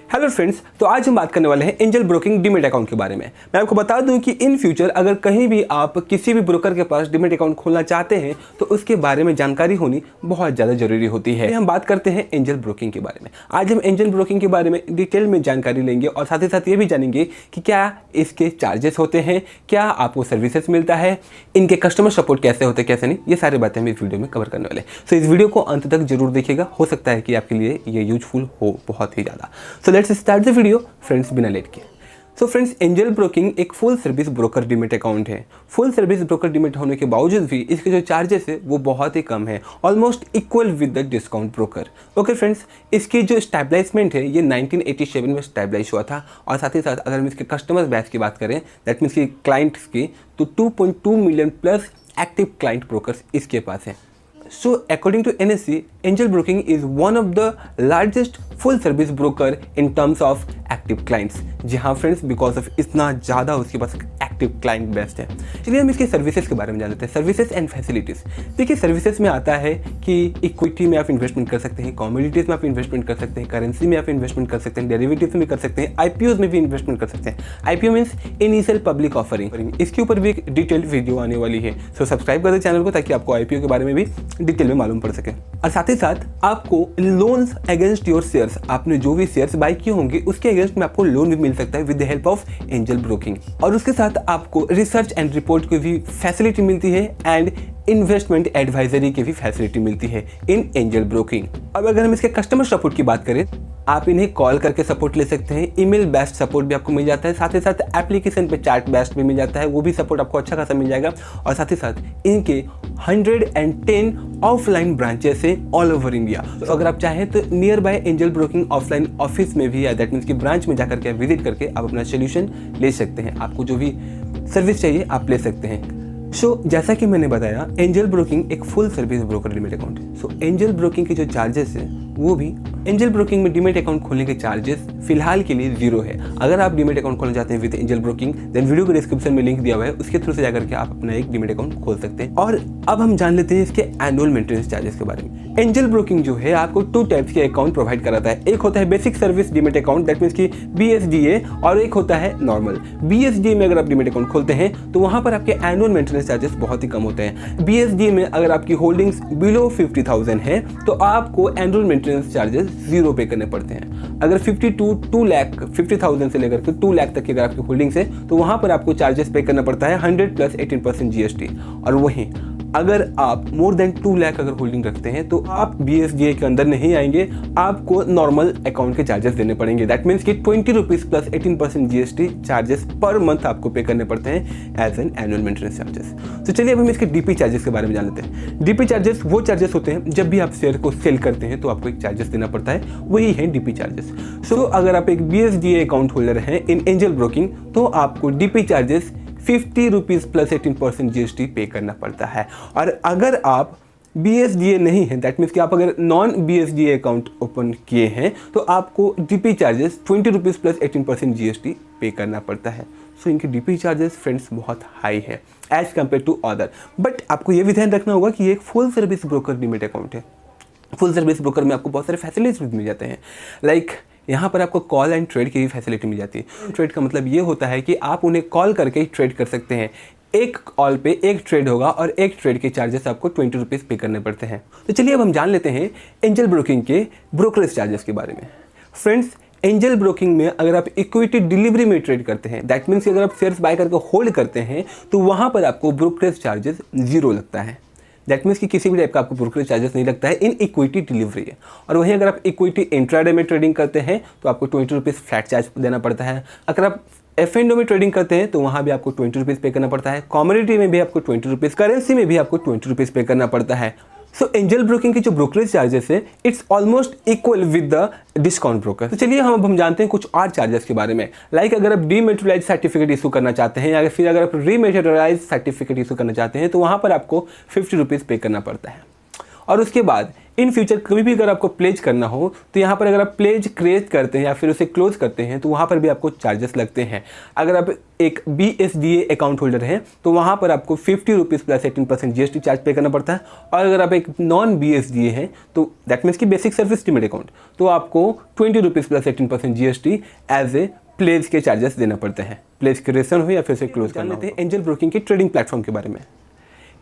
Hello friends, तो आज हम बात करने वाले हैं एंजल ब्रोकिंग डीमैट अकाउंट के बारे में। मैं आपको बता दूं कि इन फ्यूचर अगर कहीं भी आप किसी भी ब्रोकर के पास डीमैट अकाउंट खोलना चाहते हैं तो उसके बारे में जानकारी होनी बहुत ज़्यादा जरूरी होती है। हम बात करते हैं एंजल ब्रोकिंग के बारे में। आज हम एंजल ब्रोकिंग के बारे में डिटेल में जानकारी लेंगे और साथ ही साथ ये भी जानेंगे कि क्या इसके चार्जेस होते हैं, क्या आपको सर्विसेज मिलता है, इनके कस्टमर सपोर्ट कैसे होते हैं, कैसे नहीं, ये सारी बातें हम इस वीडियो में कवर करने वाले हैं। सो इस वीडियो को अंत तक जरूर देखिएगा, हो सकता है कि आपके लिए ये यूजफुल हो बहुत ही ज़्यादा। So let's start the video friends, बिना लेट के। सो फ्रेंड्स, एंजल ब्रोकिंग एक full service broker demat account है। फुल सर्विस ब्रोकर डीमैट होने के बावजूद भी इसके जो चार्जेस है वो बहुत ही कम है, almost equal with the discount broker. Okay friends, इसकी जो स्टैबलाइजमेंट है ये 1987 में स्टैबलाइज हुआ था। और साथ ही साथ अगर हम इसके कस्टमर बैच की बात करें, दैट मीन्स की क्लाइंट्स की, तो 2.2 million plus active client brokers इसके पास हैं। So according to NSE, Angel Broking is one of the largest full service broker in terms of active clients। जी हाँ फ्रेंड्स, बिकॉज ऑफ इतना ज़्यादा उसके पास एक्टिव क्लाइंट बेस्ट है। चलिए हम इसके सर्विसेज के बारे में जान लेते हैं। Services and facilities. देखिए, सर्विसेज में आता है कि इक्विटी में आप इन्वेस्टमेंट कर सकते हैं, कमोडिटीज़ में आप इन्वेस्टमेंट कर सकते हैं, करेंसी में आप इन्वेस्टमेंट कर सकते हैं, डेरिवेटिव्स में कर सकते हैं, IPOs में भी इन्वेस्टमेंट कर सकते हैं। IPO means initial public offering. इसके ऊपर भी एक डिटेल्ड वीडियो आने वाली है। सो सब्सक्राइब कर दे चैनल को ताकि आपको IPO के बारे में भी डिटेल में मालूम पड़ सके। और साथ ही साथ आपको लोन्स अगेंस्ट योर शेयर्स, आपने जो भी शेयर्स बाय किए होंगे उसके अगेंस्ट में आपको लोन भी मिल सकता है with the help of angel broking. और उसके साथ आपको रिसर्च एंड रिपोर्ट की भी फैसिलिटी मिलती है एंड इन्वेस्टमेंट एडवाइजरी की भी फैसिलिटी मिलती है इन एंजल ब्रोकिंग। अब अगर हम इसके कस्टमर सपोर्ट की बात करें, आप इन्हें कॉल करके सपोर्ट ले सकते हैं, ईमेल बेस्ड सपोर्ट भी आपको मिल जाता है, साथ ही साथ एप्लीकेशन पे चैट बेस्ड भी मिल जाता है, वो भी सपोर्ट आपको अच्छा खासा मिल जाएगा। और साथ ही साथ इनके 110 ऑफलाइन ब्रांचेस हैं ऑल ओवर इंडिया। तो अगर आप चाहें तो near by Angel broking offline office में भी, या दैट मीन्स की ब्रांच में जाकर के विजिट करके आप अपना सोल्यूशन ले सकते हैं। आपको जो भी सर्विस चाहिए आप ले सकते हैं। सो जैसा कि मैंने बताया, एंजल ब्रोकिंग एक full service broker demat account है। सो एंजल ब्रोकिंग के जो चार्जेस है वो भी, एंजल ब्रोकिंग में डीमैट अकाउंट खोलने के चार्जेस फिलहाल के लिए 0 है। अगर आप डीमैट अकाउंट खोलना चाहते हैं with Angel Broking, then video के डिस्क्रिप्शन में लिंक दिया हुआ है, उसके थ्रू से जाकर के आप अपना एक डीमैट अकाउंट खोल सकते हैं। और अब हम जान लेते हैं इसके एनुअल मेंटेनेंस चार्जेस के बारे में। एंजल ब्रोकिंग जो है आपको 2 टाइप्स के अकाउंट प्रोवाइड कराता है। एक होता है basic service demat account, that means की BSDA, और एक होता है नॉर्मल। BSDA में अगर आप डीमैट अकाउंट खोलते हैं तो वहां पर आपके एनुअल मेंटेनेंस चार्जेस बहुत ही कम होते हैं। BSDA में अगर आपकी होल्डिंग्स बिलो 50,000 है तो आपको एनुअल मेंटेनेंस चार्जेस 0 पे करने पड़ते हैं। अगर 50,000 से लेकर के 2 लाख तक की अगर आपकी होल्डिंग्स है तो वहां पर आपको चार्जेस पे करना पड़ता है 100 प्लस 18% GST। और वहीं अगर आप मोर देन 2 लाख अगर होल्डिंग रखते हैं तो आप BSDA के अंदर नहीं आएंगे, आपको नॉर्मल अकाउंट के चार्जेस देने पड़ेंगे। दैट मीन्स कि 20 rupees plus 18% GST charges per month आपको पे करने पड़ते हैं as an annual maintenance charges. तो चलिए अब हम इसके DP चार्जेस के बारे में जान लेते हैं। DP चार्जेस वो चार्जेस होते हैं जब भी आप शेयर को सेल करते हैं तो आपको एक चार्जेस देना पड़ता है, वही है DP चार्जेस। सो अगर आप एक BSDA अकाउंट होल्डर हैं इन एंजल ब्रोकिंग तो आपको DP charges 50 rupees plus 18% GST pay करना पड़ता है। और अगर आप BSDA नहीं है, दैट मीन्स कि आप अगर नॉन BSDA अकाउंट ओपन किए हैं तो आपको DP charges 20 rupees plus 18% GST pay करना पड़ता है। सो इनके DP चार्जेस फ्रेंड्स बहुत हाई है as compare to other. But आपको ये भी ध्यान रखना होगा कि ये एक full service broker demat account है। फुल सर्विस ब्रोकर में आपको बहुत सारे फैसिलिटीज मिल जाते हैं, लाइक यहाँ पर आपको कॉल एंड ट्रेड की भी फैसिलिटी मिल जाती है। ट्रेड का मतलब ये होता है कि आप उन्हें कॉल करके ही ट्रेड कर सकते हैं। एक कॉल पे एक ट्रेड होगा और एक ट्रेड के चार्जेस आपको 20 रुपीज़ पे करने पड़ते हैं। तो चलिए अब हम जान लेते हैं एंजल ब्रोकिंग के ब्रोकरेज चार्जेस के बारे में। फ्रेंड्स, एंजल ब्रोकिंग में अगर आप इक्विटी डिलीवरी में ट्रेड करते हैं, दैट मीन्स अगर आप शेयर्स बाय करके होल्ड करते हैं तो वहाँ पर आपको ब्रोकरेज चार्जेस 0 लगता है। दैट मीन्स कि किसी भी टाइप का आपको ब्रोकरेज चार्जेस नहीं लगता है इन इक्विटी डिलीवरी है। और वहीं अगर आप इक्विटी इंट्राडे में ट्रेडिंग करते हैं तो आपको 20 रुपीज़ फ्लैट चार्ज देना पड़ता है। अगर आप F&O में ट्रेडिंग करते हैं तो वहाँ भी आपको 20 रुपीज़ पे करना पड़ता है। कमोडिटी में भी आपको 20 रुपीज़, करेंसी में भी आपको 20 रुपीज़ पे करना पड़ता है। सो एंजल ब्रोकिंग की जो ब्रोकरेज चार्जेस है it's almost equal with the discount broker. तो चलिए हम जानते हैं कुछ और चार्जेस के बारे में। लाइक अगर आप डीमेटेरियलाइज सर्टिफिकेट इशू करना चाहते हैं या फिर अगर आप रीमेटेरियलाइज सर्टिफिकेट इशू करना चाहते हैं तो वहाँ पर आपको 50 रुपीज़ पे करना पड़ता है। और उसके बाद इन फ्यूचर कभी भी अगर आपको प्लेज करना हो तो यहाँ पर अगर आप प्लेज क्रिएट करते हैं या फिर उसे क्लोज करते हैं तो वहाँ पर भी आपको चार्जेस लगते हैं। अगर आप एक BSDA अकाउंट होल्डर हैं तो वहाँ पर आपको 50 रुपीज़ प्लस 18% GST चार्ज पे करना पड़ता है, और अगर आप एक नॉन BSDA हैं तो दैट मीन्स की बेसिक सर्विस डीमैट अकाउंट, तो आपको 20 rupees plus 18% GST as a pledge के चार्जेस देना पड़ते हैं, प्लेज क्रिएशन हो या फिर उसे क्लोज करना हो। एंजल ब्रोकिंग की ट्रेडिंग प्लेटफॉर्म के बारे में।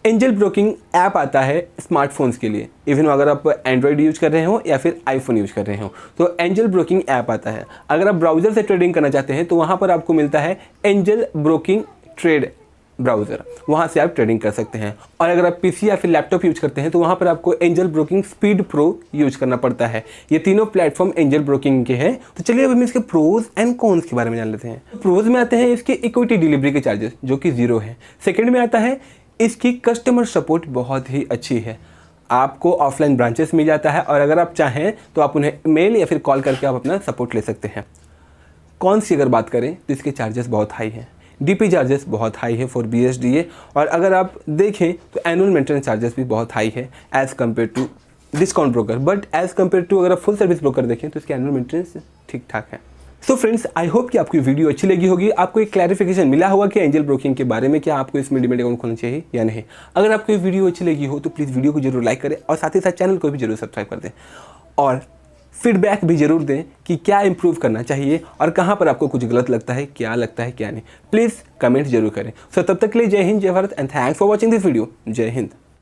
एंजल ब्रोकिंग ऐप आता है स्मार्टफोन्स के लिए, इवन अगर आप एंड्रॉयड यूज कर रहे हो या फिर आईफोन यूज कर रहे हो तो एंजल ब्रोकिंग ऐप आता है। अगर आप ब्राउज़र से ट्रेडिंग करना चाहते हैं तो वहाँ पर आपको मिलता है एंजल ब्रोकिंग ट्रेड ब्राउज़र, वहाँ से आप ट्रेडिंग कर सकते हैं। और अगर आप पीसी या फिर लैपटॉप यूज करते हैं तो वहाँ पर आपको angel broking speed pro use करना पड़ता है। ये तीनों प्लेटफॉर्म एंजल ब्रोकिंग के हैं। तो चलिए अब हम इसके प्रोज एंड कॉन्स के बारे में जान लेते हैं। प्रोज में आते हैं इसके इक्विटी डिलीवरी के चार्जेस जो कि 0 है। सेकेंड में आता है इसकी कस्टमर सपोर्ट बहुत ही अच्छी है, आपको ऑफलाइन ब्रांचेस मिल जाता है और अगर आप चाहें तो आप उन्हें मेल या फिर कॉल करके आप अपना सपोर्ट ले सकते हैं। कॉन्स की अगर बात करें तो इसके चार्जेस बहुत हाई हैं, DP चार्जेस बहुत हाई है फॉर BSDA, और अगर आप देखें तो एनुअल मेंटेनेंस चार्जेस भी बहुत हाई है as compare to discount broker, but as compare to अगर आप फुल सर्विस ब्रोकर देखें तो इसके एनुअल मेंटेनेंस ठीक ठाक है। सो फ्रेंड्स, आई होप कि आपको वीडियो अच्छी लगी होगी, आपको एक क्लैरिफिकेशन मिला होगा कि एंजल ब्रोकिंग के बारे में, क्या आपको इसमें डीमैट अकाउंट खोलना चाहिए या नहीं। अगर आपको ये वीडियो अच्छी लगी हो तो प्लीज़ वीडियो को जरूर लाइक करें और साथ ही साथ चैनल को भी जरूर सब्सक्राइब कर दें, और फीडबैक भी जरूर दें कि क्या इंप्रूव करना चाहिए और कहाँ पर आपको कुछ गलत लगता है क्या नहीं। प्लीज़ कमेंट जरूर करें। सो तब तक के लिए जय हिंद, जय Bharat and thanks for watching this video. जय हिंद।